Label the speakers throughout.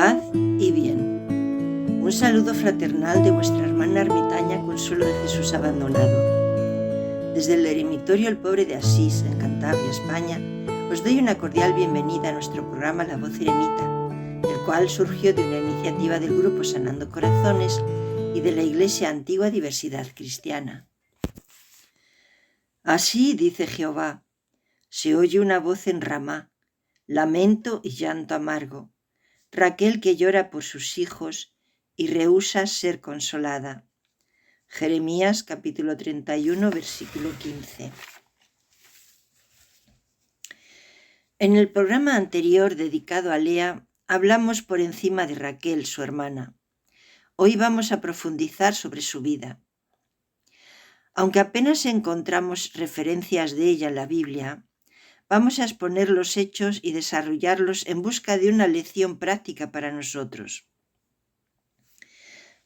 Speaker 1: Paz y bien. Un saludo fraternal de vuestra hermana ermitaña Consuelo de Jesús Abandonado. Desde el eremitorio El Pobre de Asís, en Cantabria, España, os doy una cordial bienvenida a nuestro programa La Voz Eremita, el cual surgió de una iniciativa del grupo Sanando Corazones y de la Iglesia Antigua Diversidad Cristiana. Así dice Jehová: se oye una voz en Ramá, lamento y llanto amargo, Raquel que llora por sus hijos y rehúsa ser consolada. Jeremías capítulo 31, versículo 15. En el programa anterior dedicado a Lea, hablamos por encima de Raquel, su hermana. Hoy vamos a profundizar sobre su vida. Aunque apenas encontramos referencias de ella en la Biblia, vamos a exponer los hechos y desarrollarlos en busca de una lección práctica para nosotros.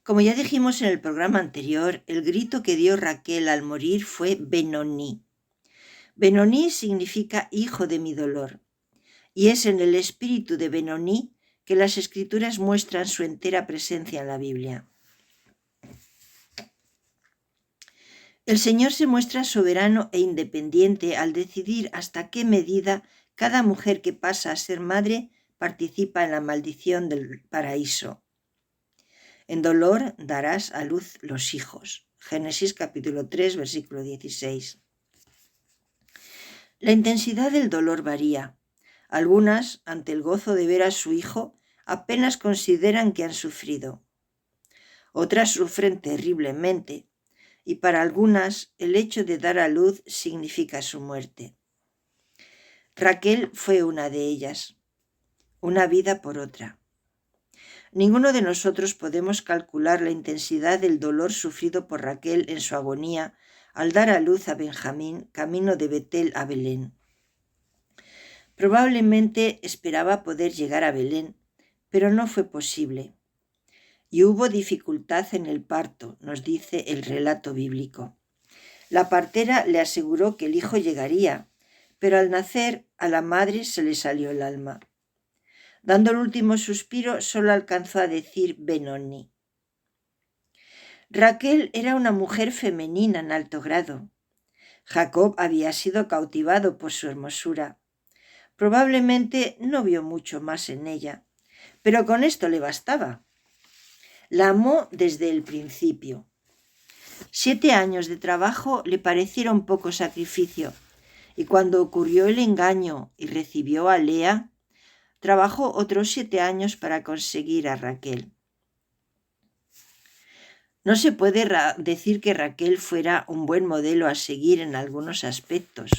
Speaker 1: Como ya dijimos en el programa anterior, el grito que dio Raquel al morir fue Benoni. Benoni significa hijo de mi dolor, y es en el espíritu de Benoni que las Escrituras muestran su entera presencia en la Biblia. El Señor se muestra soberano e independiente al decidir hasta qué medida cada mujer que pasa a ser madre participa en la maldición del paraíso. En dolor darás a luz los hijos. Génesis capítulo 3, versículo 16. La intensidad del dolor varía. Algunas, ante el gozo de ver a su hijo, apenas consideran que han sufrido. Otras sufren terriblemente, y para algunas el hecho de dar a luz significa su muerte. Raquel fue una de ellas, una vida por otra. Ninguno de nosotros podemos calcular la intensidad del dolor sufrido por Raquel en su agonía al dar a luz a Benjamín, camino de Betel a Belén. Probablemente esperaba poder llegar a Belén, pero no fue posible. Y hubo dificultad en el parto, nos dice el relato bíblico. La partera le aseguró que el hijo llegaría, pero al nacer a la madre se le salió el alma. Dando el último suspiro, solo alcanzó a decir Benoni. Raquel era una mujer femenina en alto grado. Jacob había sido cautivado por su hermosura. Probablemente no vio mucho más en ella, pero con esto le bastaba. La amó desde el principio. 7 años de trabajo le parecieron poco sacrificio, y cuando ocurrió el engaño y recibió a Lea, trabajó otros 7 años para conseguir a Raquel. No se puede decir que Raquel fuera un buen modelo a seguir en algunos aspectos.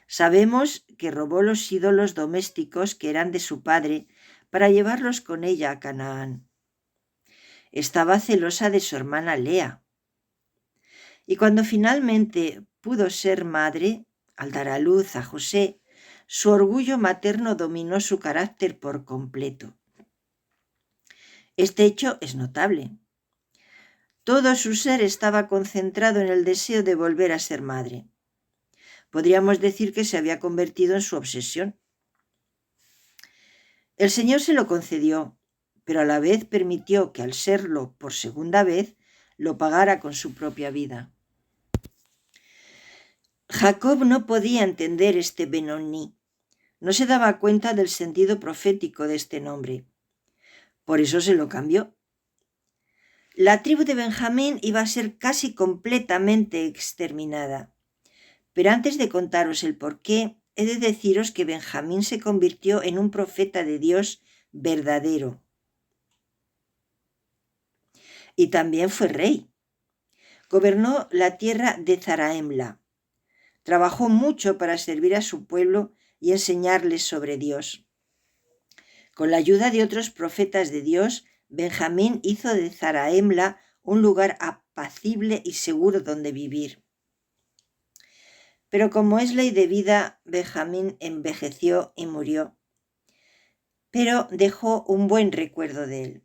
Speaker 1: Sabemos que robó los ídolos domésticos que eran de su padre para llevarlos con ella a Canaán. Estaba celosa de su hermana Lea. Y cuando finalmente pudo ser madre, al dar a luz a José, su orgullo materno dominó su carácter por completo. Este hecho es notable. Todo su ser estaba concentrado en el deseo de volver a ser madre. Podríamos decir que se había convertido en su obsesión. El Señor se lo concedió, pero a la vez permitió que al serlo por segunda vez, lo pagara con su propia vida. Jacob no podía entender este Benoni. No se daba cuenta del sentido profético de este nombre. Por eso se lo cambió. La tribu de Benjamín iba a ser casi completamente exterminada. Pero antes de contaros el porqué, he de deciros que Benjamín se convirtió en un profeta de Dios verdadero. Y también fue rey. Gobernó la tierra de Zaraemla. Trabajó mucho para servir a su pueblo y enseñarles sobre Dios. Con la ayuda de otros profetas de Dios, Benjamín hizo de Zaraemla un lugar apacible y seguro donde vivir. Pero como es ley de vida, Benjamín envejeció y murió, pero dejó un buen recuerdo de él.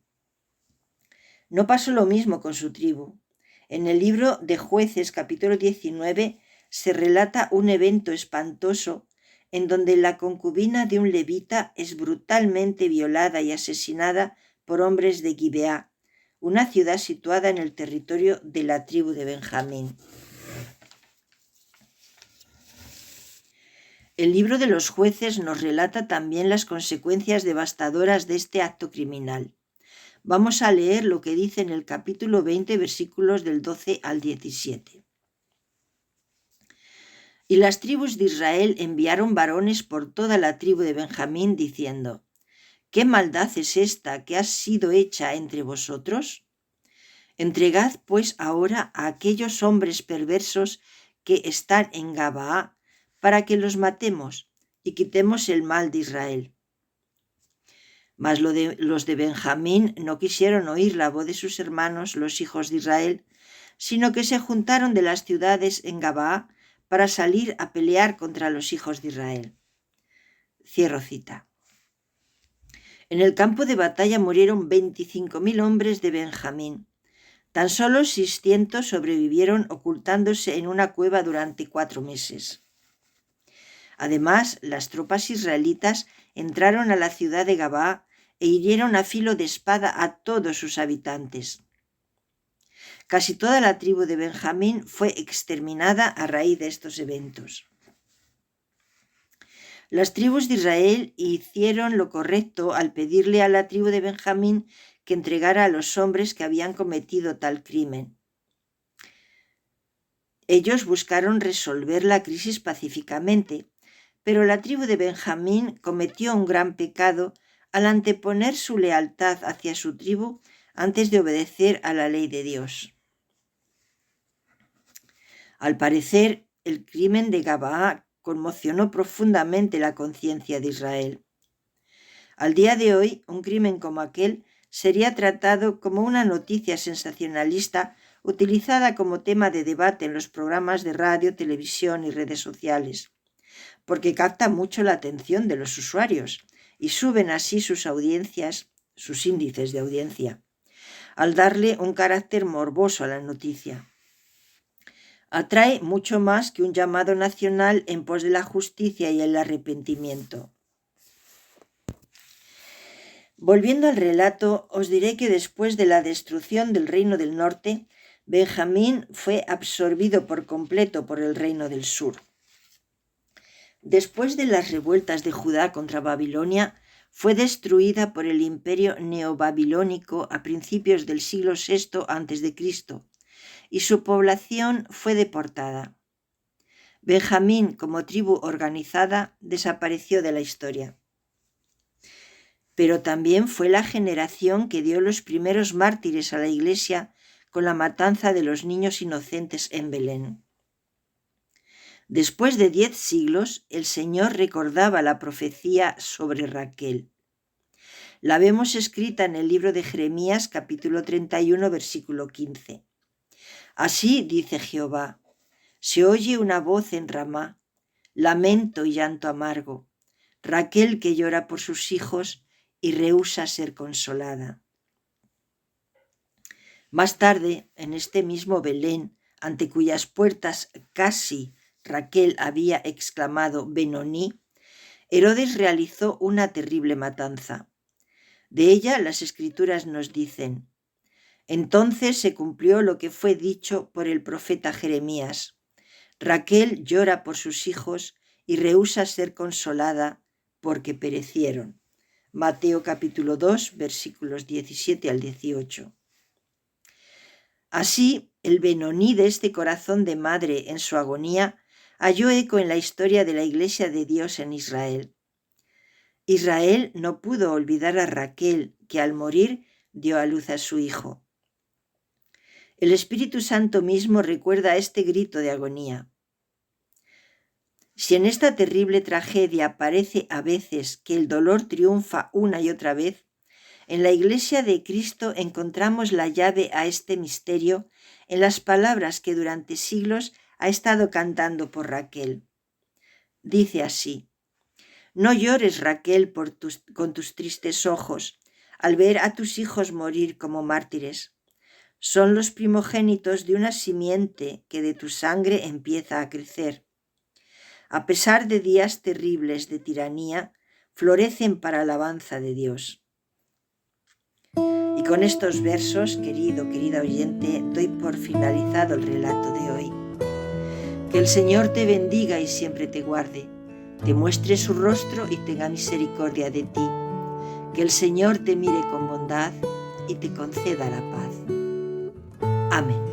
Speaker 1: No pasó lo mismo con su tribu. En el libro de Jueces, capítulo 19, se relata un evento espantoso en donde la concubina de un levita es brutalmente violada y asesinada por hombres de Gibeá, una ciudad situada en el territorio de la tribu de Benjamín. El libro de los Jueces nos relata también las consecuencias devastadoras de este acto criminal. Vamos a leer lo que dice en el capítulo 20, versículos del 12 al 17. Y las tribus de Israel enviaron varones por toda la tribu de Benjamín, diciendo: ¿Qué maldad es esta que ha sido hecha entre vosotros? Entregad pues ahora a aquellos hombres perversos que están en Gabaa, para que los matemos y quitemos el mal de Israel. Mas los de Benjamín no quisieron oír la voz de sus hermanos, los hijos de Israel, sino que se juntaron de las ciudades en Gabaa para salir a pelear contra los hijos de Israel. Cierro cita. En el campo de batalla murieron 25.000 hombres de Benjamín. Tan solo 600 sobrevivieron ocultándose en una cueva durante 4 meses. Además, las tropas israelitas entraron a la ciudad de Gabaa e hirieron a filo de espada a todos sus habitantes. Casi toda la tribu de Benjamín fue exterminada a raíz de estos eventos. Las tribus de Israel hicieron lo correcto al pedirle a la tribu de Benjamín que entregara a los hombres que habían cometido tal crimen. Ellos buscaron resolver la crisis pacíficamente, pero la tribu de Benjamín cometió un gran pecado al anteponer su lealtad hacia su tribu antes de obedecer a la ley de Dios. Al parecer, el crimen de Gabaa conmocionó profundamente la conciencia de Israel. Al día de hoy, un crimen como aquel sería tratado como una noticia sensacionalista utilizada como tema de debate en los programas de radio, televisión y redes sociales, porque capta mucho la atención de los usuarios y suben así sus audiencias, sus índices de audiencia, al darle un carácter morboso a la noticia. Atrae mucho más que un llamado nacional en pos de la justicia y el arrepentimiento. Volviendo al relato, os diré que después de la destrucción del reino del norte, Benjamín fue absorbido por completo por el reino del sur. Después de las revueltas de Judá contra Babilonia, fue destruida por el imperio neobabilónico a principios del siglo VI a.C., y su población fue deportada. Benjamín, como tribu organizada, desapareció de la historia. Pero también fue la generación que dio los primeros mártires a la Iglesia con la matanza de los niños inocentes en Belén. Después de 10 siglos, el Señor recordaba la profecía sobre Raquel. La vemos escrita en el libro de Jeremías, capítulo 31, versículo 15. Así dice Jehová: se oye una voz en Ramá, lamento y llanto amargo, Raquel que llora por sus hijos y rehúsa ser consolada. Más tarde, en este mismo Belén, ante cuyas puertas casi Raquel había exclamado Benoní, Herodes realizó una terrible matanza. De ella las Escrituras nos dicen: entonces se cumplió lo que fue dicho por el profeta Jeremías: Raquel llora por sus hijos y rehúsa ser consolada porque perecieron. Mateo capítulo 2, versículos 17 al 18. Así, el Benoní de este corazón de madre en su agonía halló eco en la historia de la Iglesia de Dios en Israel. Israel no pudo olvidar a Raquel, que al morir dio a luz a su hijo. El Espíritu Santo mismo recuerda este grito de agonía. Si en esta terrible tragedia parece a veces que el dolor triunfa una y otra vez, en la Iglesia de Cristo encontramos la llave a este misterio en las palabras que durante siglos ha estado cantando por Raquel. Dice así: no llores, Raquel, con tus tristes ojos, al ver a tus hijos morir como mártires. Son los primogénitos de una simiente que de tu sangre empieza a crecer. a pesar de días terribles de tiranía, florecen para alabanza de Dios. Y con estos versos, querida oyente, doy por finalizado el relato de hoy. Que el Señor te bendiga y siempre te guarde, te muestre su rostro y tenga misericordia de ti. Que el Señor te mire con bondad y te conceda la paz. Amén.